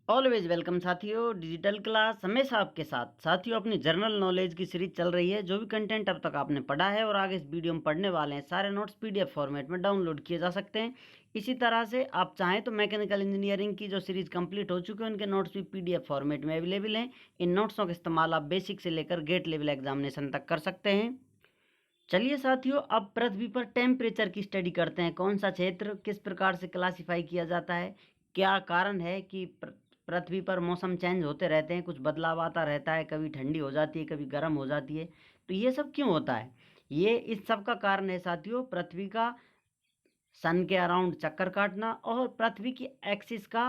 Always welcome साथियों। Digital class हमेशा आपके साथ। साथियों, अपनी जनरल नॉलेज की सीरीज चल रही है। जो भी कंटेंट अब तक आपने पढ़ा है और आगे इस वीडियो में पढ़ने वाले हैं, सारे नोट्स पीडीएफ फॉर्मेट में डाउनलोड किए जा सकते हैं। इसी तरह से आप चाहें तो मैकेनिकल इंजीनियरिंग की जो सीरीज कंप्लीट हो चुकी है, उनके नोट्स भी पीडीएफ फॉर्मेट में अवेलेबल हैं। इन नोट्सों का इस्तेमाल आप बेसिक से लेकर गेट लेवल एग्जामिनेशन तक कर सकते हैं। चलिए साथियों, अब पृथ्वी पर टेम्परेचर की स्टडी करते हैं। कौन सा क्षेत्र किस प्रकार से क्लासिफाई किया जाता है, क्या कारण है कि पृथ्वी पर मौसम चेंज होते रहते हैं, कुछ बदलाव आता रहता है, कभी ठंडी हो जाती है, कभी गर्म हो जाती है। तो ये सब क्यों होता है? ये इस सब का कारण है साथियों, पृथ्वी का सन के अराउंड चक्कर काटना और पृथ्वी की एक्सिस का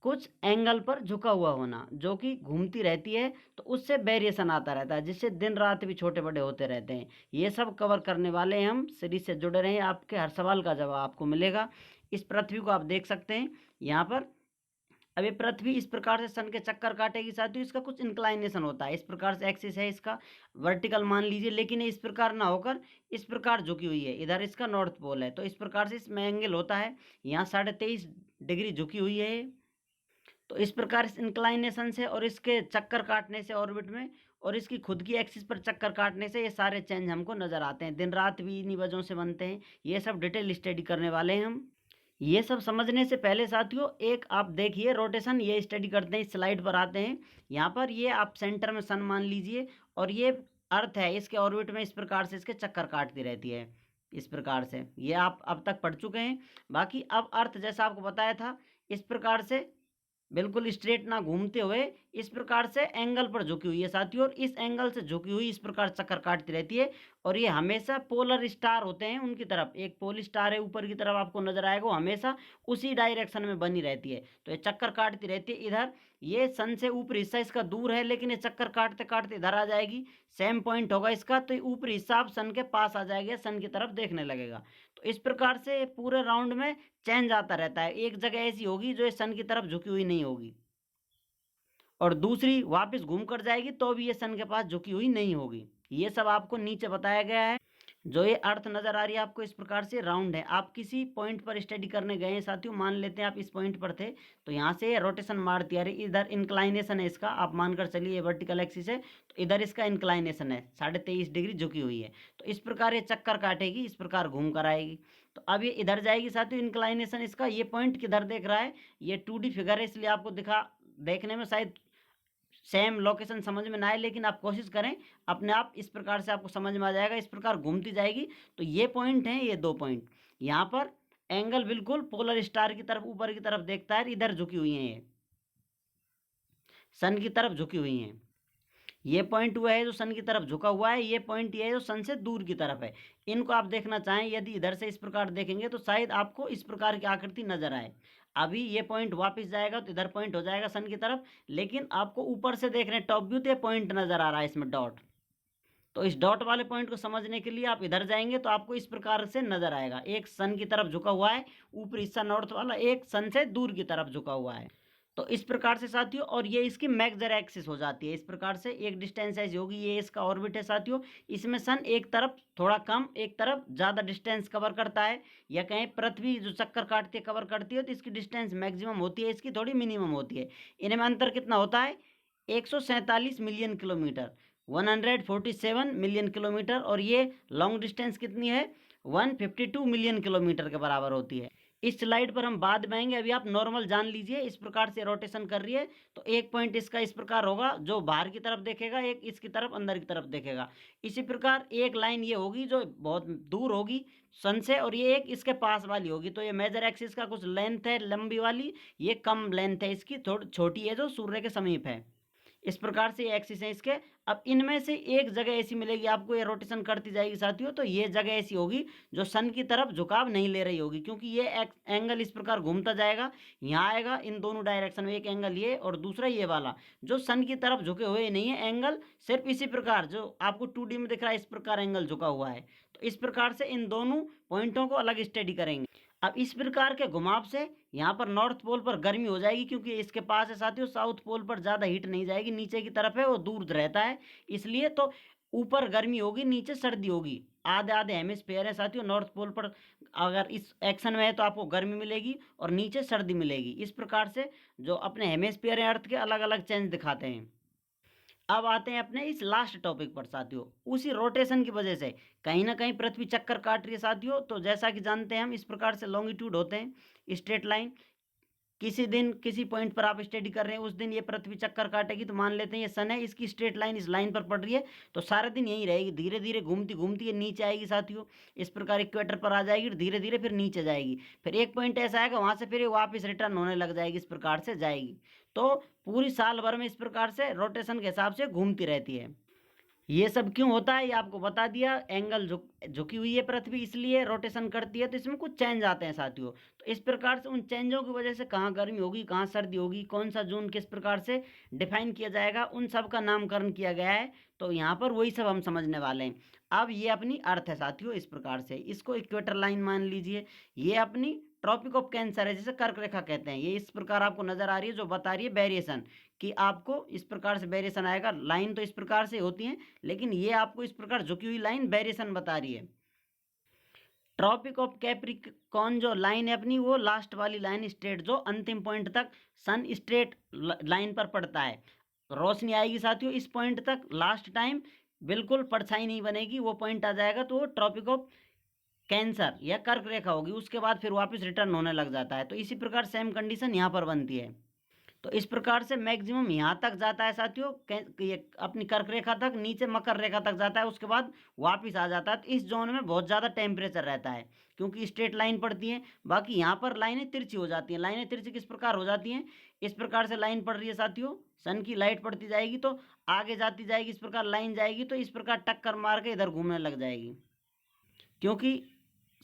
कुछ एंगल पर झुका हुआ होना, जो कि घूमती रहती है, तो उससे वेरिएशन आता रहता है, जिससे दिन रात भी छोटे बड़े होते रहते हैं। ये सब कवर करने वाले हैं हम। सीरीज से जुड़े रहें, आपके हर सवाल का जवाब आपको मिलेगा। इस पृथ्वी को आप देख सकते हैं यहाँ पर। अब ये पृथ्वी इस प्रकार से सन के चक्कर काटेगी साथियों, इसका कुछ इंक्लाइनेशन होता है। इस प्रकार से एक्सिस है इसका, वर्टिकल मान लीजिए, लेकिन ये इस प्रकार ना होकर इस प्रकार झुकी हुई है। इधर इसका नॉर्थ पोल है, तो इस प्रकार से इसमें एंगल होता है। यहाँ 23.5 डिग्री झुकी हुई है। तो इस प्रकार इस इंक्लाइनेशन से और इसके चक्कर काटने से ऑर्बिट में, और इसकी खुद की एक्सिस पर चक्कर काटने से, ये सारे चेंज हमको नजर आते हैं। दिन रात भी इन्हीं वजहों से बनते हैं। ये सब डिटेल स्टडी करने वाले हैं हम। ये सब समझने से पहले साथियों, एक आप देखिए रोटेशन, ये स्टडी करते हैं। इस स्लाइड पर आते हैं। यहाँ पर ये आप सेंटर में सन मान लीजिए, और ये अर्थ है, इसके ऑर्बिट में इस प्रकार से इसके चक्कर काटती रहती है। इस प्रकार से ये आप अब तक पढ़ चुके हैं। बाकी अब अर्थ जैसा आपको बताया था, इस प्रकार से बिल्कुल स्ट्रेट ना घूमते हुए इस प्रकार से एंगल पर झुकी हुई है साथियों, और इस एंगल से झुकी हुई इस प्रकार चक्कर काटती रहती है। और ये हमेशा पोलर स्टार होते हैं उनकी तरफ। एक पोल स्टार है ऊपर की तरफ, आपको नजर आएगा, वो हमेशा उसी डायरेक्शन में बनी रहती है। तो ये चक्कर काटती रहती है इधर। ये सन से ऊपरी हिस्सा इसका दूर है, लेकिन ये चक्कर काटते काटते इधर आ जाएगी। सेम पॉइंट होगा इसका, तो ऊपरी हिस्सा अब सन के पास आ जाएगा, सन की तरफ देखने लगेगा। तो इस प्रकार से पूरे राउंड में चेंज आता रहता है। एक जगह ऐसी होगी जो सन की तरफ झुकी हुई नहीं होगी, और दूसरी वापस घूम कर जाएगी तो भी ये सन के पास झुकी हुई नहीं होगी। ये सब आपको नीचे बताया गया है। जो ये अर्थ नजर आ रही है आपको, इस प्रकार से राउंड है। आप किसी पॉइंट पर स्टडी करने गए हैं साथियों, मान लेते हैं आप इस पॉइंट पर थे, तो यहाँ से रोटेशन मारती आ रही। इधर इंक्लाइनेशन है इसका, आप मानकर चलिए वर्टिकल एक्सिस है, तो इधर इसका इंक्लाइनेशन है 23.5 डिग्री झुकी हुई है। तो इस प्रकार ये चक्कर काटेगी, इस प्रकार घूम कर आएगी। तो अब ये इधर जाएगी साथियों, इंक्लाइनेशन इसका। ये पॉइंट किधर देख रहा है, ये 2D फिगर है, इसलिए आपको देखने में शायद सेम लोकेशन समझ में ना आए, लेकिन आप कोशिश करें, अपने आप इस प्रकार से आपको समझ में आ जाएगा। इस प्रकार घूमती जाएगी। तो ये पॉइंट है, ये दो पॉइंट। यहाँ पर एंगल बिल्कुल पोलर स्टार की तरफ, ऊपर की तरफ देखता है, इधर झुकी हुई है, ये सन की तरफ झुकी हुई है। ये पॉइंट हुआ है जो सन की तरफ झुका हुआ है, ये पॉइंट ये है जो सन से दूर की तरफ है। इनको आप देखना चाहें, यदि इधर से इस प्रकार देखेंगे तो शायद आपको इस प्रकार की आकृति नजर आए। अभी ये पॉइंट वापस जाएगा तो इधर पॉइंट हो जाएगा सन की तरफ, लेकिन आपको ऊपर से देख रहे हैं टॉप व्यू, तो ये पॉइंट नजर आ रहा है इसमें डॉट। तो इस डॉट वाले पॉइंट को समझने के लिए आप इधर जाएंगे तो आपको इस प्रकार से नजर आएगा। एक सन की तरफ झुका हुआ है ऊपरी हिस्सा नॉर्थ वाला, एक सन से दूर की तरफ झुका हुआ है। तो इस प्रकार से साथियों, और ये इसकी मेजर एक्सिस हो जाती है। इस प्रकार से एक डिस्टेंस ऐसी होगी, ये इसका ऑर्बिट है साथियों। इसमें सन एक तरफ थोड़ा कम, एक तरफ ज़्यादा डिस्टेंस कवर करता है, या कहें पृथ्वी जो चक्कर काटती है कवर करती है, तो इसकी डिस्टेंस मैक्सिमम होती है, इसकी थोड़ी मिनिमम होती है। इनमें अंतर कितना होता है? 147 मिलियन किलोमीटर, 147 मिलियन किलोमीटर। और ये लॉन्ग डिस्टेंस कितनी है? 152 मिलियन किलोमीटर के बराबर होती है। इस स्लाइड पर हम बाद में आएंगे, अभी आप नॉर्मल जान लीजिए। इस प्रकार से रोटेशन कर रही है, तो एक पॉइंट इसका इस प्रकार होगा, जो बाहर की तरफ देखेगा, एक इसकी तरफ अंदर की तरफ देखेगा। इसी प्रकार एक लाइन ये होगी जो बहुत दूर होगी सन से, और ये एक इसके पास वाली होगी। तो ये मेजर एक्सिस का कुछ लेंथ है लंबी वाली, ये कम लेंथ है इसकी, थोड़ी छोटी है, जो सूर्य के समीप है। इस प्रकार से ये एक्सिस है इसके। अब इनमें से एक जगह ऐसी मिलेगी आपको, ये रोटेशन करती जाएगी साथियों, तो ये जगह ऐसी होगी जो सन की तरफ झुकाव नहीं ले रही होगी, क्योंकि ये एंगल इस प्रकार घूमता जाएगा, यहाँ आएगा इन दोनों डायरेक्शन में, एक एंगल ये और दूसरा ये वाला, जो सन की तरफ झुके हुए नहीं है एंगल, सिर्फ इसी प्रकार जो आपको 2D में दिख रहा है, इस प्रकार एंगल झुका हुआ है। तो इस प्रकार से इन दोनों पॉइंटों को अलग स्टडी करेंगे। अब इस प्रकार के घुमाव से यहाँ पर नॉर्थ पोल पर गर्मी हो जाएगी, क्योंकि इसके पास है साथियों। साउथ पोल पर ज़्यादा हीट नहीं जाएगी, नीचे की तरफ है, वो दूर रहता है, इसलिए तो ऊपर गर्मी होगी, नीचे सर्दी होगी। आधे आधे हेमिस्फेयर है साथियों। नॉर्थ पोल पर अगर इस एक्शन में है तो आपको गर्मी मिलेगी और नीचे सर्दी मिलेगी। इस प्रकार से जो अपने हेमिस्फीयर है अर्थ के अलग अलग चेंज दिखाते हैं। अब आते हैं अपने इस लास्ट टॉपिक पर साथियों। उसी रोटेशन की वजह से कहीं ना कहीं पृथ्वी चक्कर काट रही है साथियों। तो जैसा कि जानते हैं हम, इस प्रकार से लॉन्गिट्यूड होते हैं स्ट्रेट लाइन। किसी दिन किसी पॉइंट पर आप स्टडी कर रहे हैं, उस दिन ये पृथ्वी चक्कर काटेगी, तो मान लेते हैं ये सन है, इसकी स्ट्रेट लाइन इस लाइन पर पड़ रही है, तो सारा दिन यही रहेगी। धीरे धीरे घूमती घूमती ये नीचे आएगी साथियों, इस प्रकार इक्वेटर पर आ जाएगी, धीरे धीरे फिर नीचे जाएगी। फिर एक पॉइंट ऐसा आएगा, वहां से फिर ये वापस रिटर्न होने लग जाएगी, इस प्रकार से जाएगी। तो पूरी साल भर में इस प्रकार से रोटेशन के हिसाब से घूमती रहती है। ये सब क्यों होता है ये आपको बता दिया। एंगल झुकी हुई है पृथ्वी, इसलिए रोटेशन करती है, तो इसमें कुछ चेंज आते हैं साथियों। तो इस प्रकार से उन चेंजों की वजह से कहाँ गर्मी होगी, कहाँ सर्दी होगी, कौन सा जोन किस प्रकार से डिफाइन किया जाएगा, उन सब का नामकरण किया गया है। तो यहाँ पर वही सब हम समझने वाले हैं। अब ये अपनी अर्थ है साथियों, इस प्रकार से इसको इक्वेटर लाइन मान लीजिए। ये अपनी ट्रॉपिक ऑफ कैंसर है, जिसे कर्क रेखा कहते हैं। ये इस प्रकार आपको नजर आ रही है, जो बता रही है वेरिएशन, कि आपको इस प्रकार से वेरिएशन आएगा। लाइन तो इस प्रकार से होती है, लेकिन ये आपको इस प्रकार झुकी हुई लाइन वेरिएशन बता रही है। ट्रॉपिक ऑफ कैप्रिकॉर्न जो लाइन है अपनी, वो लास्ट वाली लाइन स्ट्रेट, जो अंतिम पॉइंट तक सन स्ट्रेट लाइन पर पड़ता है। रोशनी आएगी साथियों इस पॉइंट तक, लास्ट टाइम बिल्कुल परछाई नहीं बनेगी, वो पॉइंट आ जाएगा तो वो ट्रॉपिक ऑफ कैंसर या कर्क रेखा होगी। उसके बाद फिर वापस रिटर्न होने लग जाता है। तो इसी प्रकार सेम कंडीशन यहाँ पर बनती है। तो इस प्रकार से मैक्सिमम यहाँ तक जाता है साथियों, ये अपनी कर्क रेखा तक, नीचे मकर रेखा तक जाता है, उसके बाद वापस आ जाता है। तो इस जोन में बहुत ज़्यादा टेम्परेचर रहता है, क्योंकि स्ट्रेट लाइन पड़ती है। बाकी यहाँ पर लाइनें तिरछी हो जाती हैं। लाइनें तिरछी किस प्रकार हो जाती हैं, इस प्रकार से लाइन पड़ रही है साथियों, सन की लाइट पड़ती जाएगी तो आगे जाती जाएगी, इस प्रकार लाइन जाएगी, तो इस प्रकार टक्कर मार के इधर घूमने लग जाएगी। क्योंकि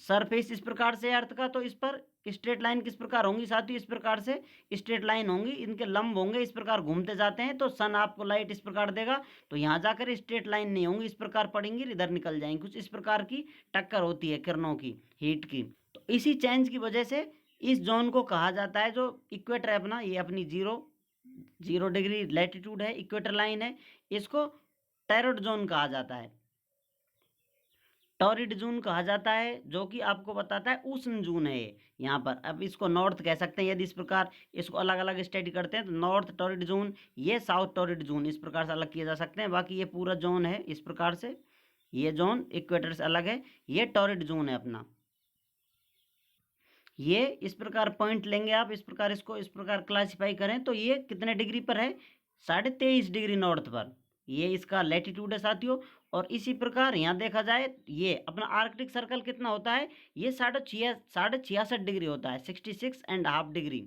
सरफेस इस प्रकार से अर्थ का, तो इस पर स्ट्रेट लाइन किस प्रकार होंगी साथियों, इस प्रकार से स्ट्रेट लाइन होंगी, इनके लंब होंगे, इस प्रकार घूमते जाते हैं। तो सन आपको लाइट इस प्रकार देगा, तो यहाँ जाकर स्ट्रेट लाइन नहीं होंगी, इस प्रकार पड़ेंगी, इधर निकल जाएंगी। कुछ इस प्रकार की टक्कर होती है किरणों की, हीट की। तो इसी चेंज की वजह से इस जोन को कहा जाता है, जो इक्वेटर है अपना, ये अपनी 0 डिग्री लैटिट्यूड है, इक्वेटर लाइन है, इसको टैरोड जोन कहा जाता है, टॉरिड जून कहा जाता है, जो कि आपको बताता है उष्ण जून है ये यहाँ पर। अब इसको नॉर्थ कह सकते हैं, यदि इस प्रकार इसको अलग अलग स्टडी करते हैं तो नॉर्थ टॉरिड जून, ये साउथ टॉरिड जून, इस प्रकार से अलग किए जा सकते हैं। बाकी ये पूरा जोन है इस प्रकार से, ये जोन इक्वेटर से अलग है, ये टॉरिड जून है अपना। ये इस प्रकार पॉइंट लेंगे आप, इस प्रकार इसको इस प्रकार क्लासिफाई करें तो ये कितने डिग्री पर है, 23.5 डिग्री नॉर्थ पर, ये इसका लैटिट्यूड है साथियों। और इसी प्रकार यहाँ देखा जाए, ये अपना आर्कटिक सर्कल कितना होता है, ये 66.5 डिग्री होता है, 66.5 डिग्री।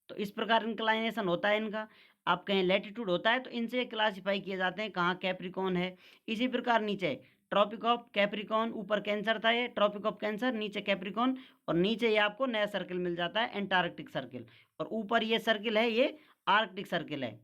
तो इस प्रकार इंक्लाइनेशन होता है इनका। आप कहें लैटिट्यूड होता है, तो इनसे क्लासिफाई किए जाते हैं कहाँ कैप्रिकॉन है। इसी प्रकार नीचे ट्रॉपिक ऑफ कैप्रिकॉन, ऊपर कैंसर था ये ट्रॉपिक ऑफ कैंसर, नीचे कैप्रिकॉन, और नीचे ये आपको नया सर्किल मिल जाता है एंटार्क्टिक सर्किल, और ऊपर ये सर्किल है, ये आर्कटिक सर्किल है।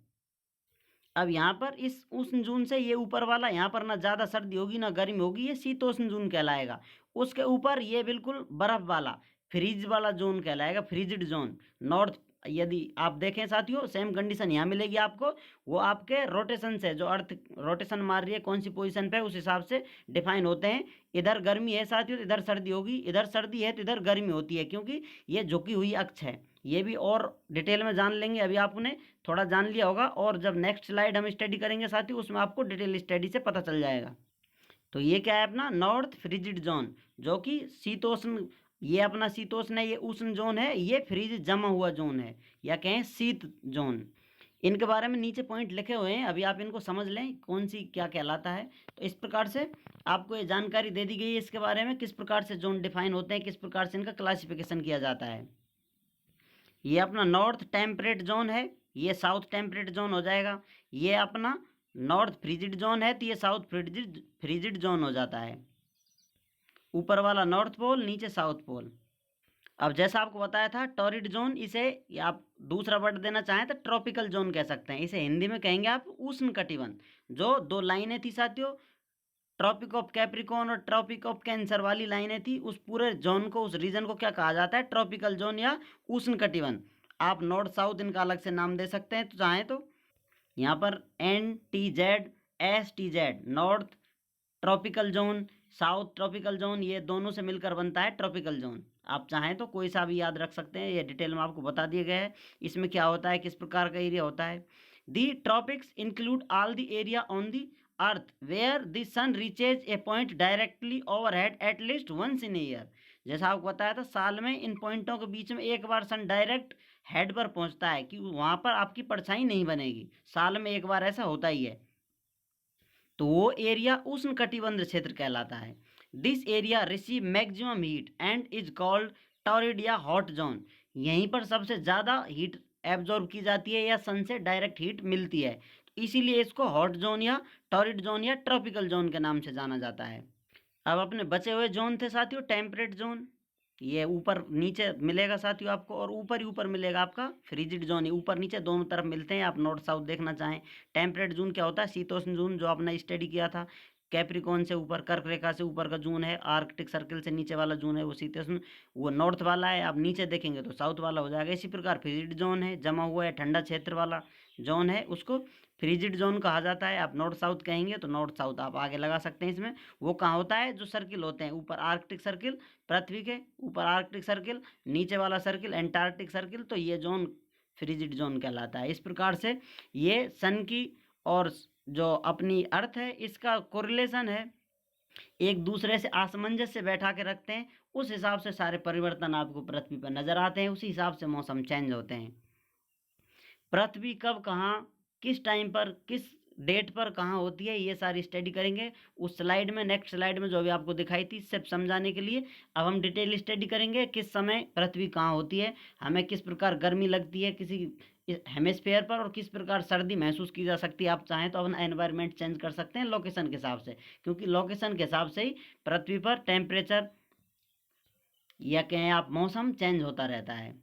अब यहाँ पर इस उष्ण जून से ये ऊपर वाला, यहाँ पर ना ज़्यादा सर्दी होगी ना गर्मी होगी, ये शीतोष्ण जून कहलाएगा। उसके ऊपर ये बिल्कुल बर्फ वाला फ्रीज वाला जोन कहलाएगा, फ्रीजिड जोन नॉर्थ। यदि आप देखें साथियों, सेम कंडीशन यहाँ मिलेगी आपको, वो आपके रोटेशन से, जो अर्थ रोटेशन मार रही है कौन सी पोजीशन पे, उस हिसाब से डिफाइन होते हैं। इधर गर्मी है साथियों तो इधर सर्दी होगी, इधर सर्दी है तो इधर गर्मी होती है, क्योंकि ये झुकी हुई अक्ष है। ये भी और डिटेल में जान लेंगे, अभी आपने थोड़ा जान लिया होगा, और जब नेक्स्ट स्लाइड हम स्टडी करेंगे साथियों, उसमें आपको डिटेल स्टडी से पता चल जाएगा। तो ये क्या है अपना नॉर्थ फ्रिजिड जोन, जो कि शीतोष्ण, ये अपना शीतोष्ण है, ये उष्ण जोन है, ये फ्रीज जमा हुआ जोन है, या कहें शीत जोन। इनके बारे में नीचे पॉइंट लिखे हुए हैं, अभी आप इनको समझ लें कौन सी क्या कहलाता है। तो इस प्रकार से आपको ये जानकारी दे दी गई है इसके बारे में, किस प्रकार से जोन डिफाइन होते हैं, किस प्रकार से इनका क्लासिफिकेशन किया जाता है। ये अपना नॉर्थ टेम्परेट जोन है, ये साउथ टेम्परेट जोन हो जाएगा। ये अपना नॉर्थ फ्रीजिड जोन है, तो ये साउथ फ्रीजिड जोन हो जाता है। ऊपर वाला नॉर्थ पोल, नीचे साउथ पोल। अब जैसा आपको बताया था टॉरिड जोन, इसे आप दूसरा वर्ड देना चाहें तो ट्रॉपिकल जोन कह सकते हैं। इसे हिंदी में कहेंगे आप उष्ण कटिबंध। जो दो लाइनें थी साथियों, ट्रॉपिक ऑफ कैप्रिकॉन और ट्रॉपिक ऑफ कैंसर वाली लाइनें थी, उस पूरे जोन को, उस रीजन को क्या कहा जाता है, ट्रॉपिकल जोन या उष्ण कटिबंध। आप नॉर्थ साउथ इनका अलग से नाम दे सकते हैं तो चाहें तो। यहाँ पर NTZ STZ north tropical zone, south tropical zone, ये दोनों से मिलकर बनता है ट्रॉपिकल जोन। आप चाहें तो कोई सा भी याद रख सकते हैं, ये डिटेल में आपको बता दिया गया है। इसमें क्या होता है, किस प्रकार का एरिया होता है। The tropics include all the area on the earth where the sun reaches a point directly overhead at least once in year. जैसा आपको बताया था, साल में इन पॉइंटों के बीच में एक बार सन डायरेक्ट हेड पर पहुंचता है, कि वहां पर आपकी परछाई नहीं बनेगी, साल में एक बार ऐसा होता ही है। तो वो एरिया उष्ण कटिबंध क्षेत्र कहलाता है। This area receive maximum heat and is called torrid या हॉट जोन। यहीं पर सबसे ज़्यादा हीट एब्जॉर्ब की जाती है या सन से डायरेक्ट हीट मिलती है, तो इसीलिए इसको हॉट जोन या टॉरिड जोन या ट्रॉपिकल जोन के नाम से जाना जाता है। अब अपने बचे हुए जोन थे साथियों टेम्परेट जोन। ये ऊपर नीचे मिलेगा साथियों आपको, और ऊपर ही ऊपर मिलेगा आपका फ्रिजिड जोन। ऊपर नीचे दोनों तरफ मिलते हैं, आप नॉर्थ साउथ देखना चाहें। टेम्परेट जोन क्या होता है, शीतोष्ण जोन, जो आपने स्टडी किया था। कैप्रिकॉन से ऊपर, कर्क रेखा से ऊपर का जून है, आर्कटिक सर्कल से नीचे वाला जून है वो शीतोष्ण, वो नॉर्थ वाला है। आप नीचे देखेंगे तो साउथ वाला हो जाएगा। इसी प्रकार फ्रिजिड जोन है, जमा हुआ है ठंडा क्षेत्र वाला जोन है, उसको फ्रिजिड जोन कहा जाता है। आप नॉर्थ साउथ कहेंगे तो नॉर्थ साउथ आप आगे लगा सकते हैं इसमें। वो कहाँ होता है, जो सर्किल होते हैं ऊपर आर्कटिक सर्किल, पृथ्वी के ऊपर आर्कटिक सर्किल, नीचे वाला सर्किल एंटार्कटिक सर्किल, तो ये जोन फ्रिजिड जोन कहलाता है। इस प्रकार से ये सन की और जो अपनी अर्थ है इसका कोरिलेशन है, एक दूसरे से आसामंजस्य बैठा के रखते हैं। उस हिसाब से सारे परिवर्तन आपको पृथ्वी पर नजर आते हैं, उसी हिसाब से मौसम चेंज होते हैं। पृथ्वी कब कहाँ किस टाइम पर किस डेट पर कहाँ होती है, ये सारी स्टडी करेंगे उस स्लाइड में, नेक्स्ट स्लाइड में जो अभी आपको दिखाई थी, सिर्फ समझाने के लिए। अब हम डिटेल स्टडी करेंगे किस समय पृथ्वी कहाँ होती है, हमें किस प्रकार गर्मी लगती है किसी हेमिस्फेयर पर, और किस प्रकार सर्दी महसूस की जा सकती है। आप चाहें तो अपना एनवायरनमेंट चेंज कर सकते हैं लोकेशन के हिसाब से, क्योंकि लोकेशन के हिसाब से ही पृथ्वी पर टेम्परेचर या कहें आप मौसम चेंज होता रहता है।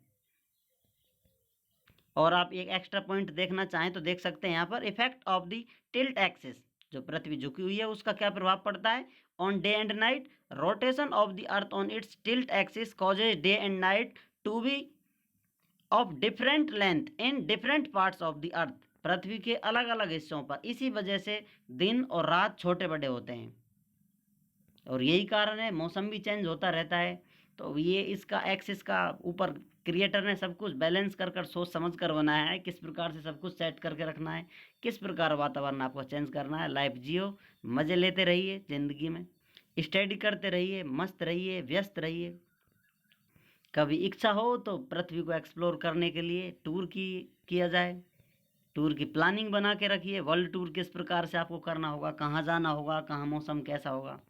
और आप एक एक्स्ट्रा पॉइंट देखना चाहें तो देख सकते हैं यहाँ पर, effect of the tilt axis, जो पृथ्वी झुकी हुई है उसका क्या प्रभाव पड़ता है on day and night. Rotation of the earth on its tilt axis causes day and night to be of different length in different parts of the earth. पृथ्वी के अलग अलग हिस्सों पर इसी वजह से दिन और रात छोटे बड़े होते हैं, और यही कारण है मौसम भी चेंज होता रहता है। तो ये इसका एक्सिस का ऊपर क्रिएटर ने सब कुछ बैलेंस कर कर सोच समझ कर बनाया है, किस प्रकार से सब कुछ सेट करके रखना है, किस प्रकार वातावरण आपको चेंज करना है। लाइफ जियो, मज़े लेते रहिए ज़िंदगी में, स्टडी करते रहिए, मस्त रहिए, व्यस्त रहिए। कभी इच्छा हो तो पृथ्वी को एक्सप्लोर करने के लिए टूर किया जाए, टूर की प्लानिंग बना के रखिए। वर्ल्ड टूर किस प्रकार से आपको करना होगा, कहाँ जाना होगा, कहाँ मौसम कैसा होगा।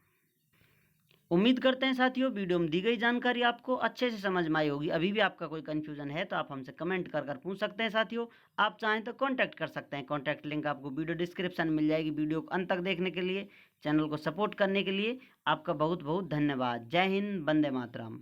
उम्मीद करते हैं साथियों वीडियो में दी गई जानकारी आपको अच्छे से समझ में आई होगी। अभी भी आपका कोई कन्फ्यूजन है तो आप हमसे कमेंट कर कर पूछ सकते हैं साथियों। आप चाहें तो कांटेक्ट कर सकते हैं, कांटेक्ट लिंक आपको वीडियो डिस्क्रिप्शन में मिल जाएगी। वीडियो को अंत तक देखने के लिए, चैनल को सपोर्ट करने के लिए आपका बहुत बहुत धन्यवाद। जय हिंद, वंदे मातरम।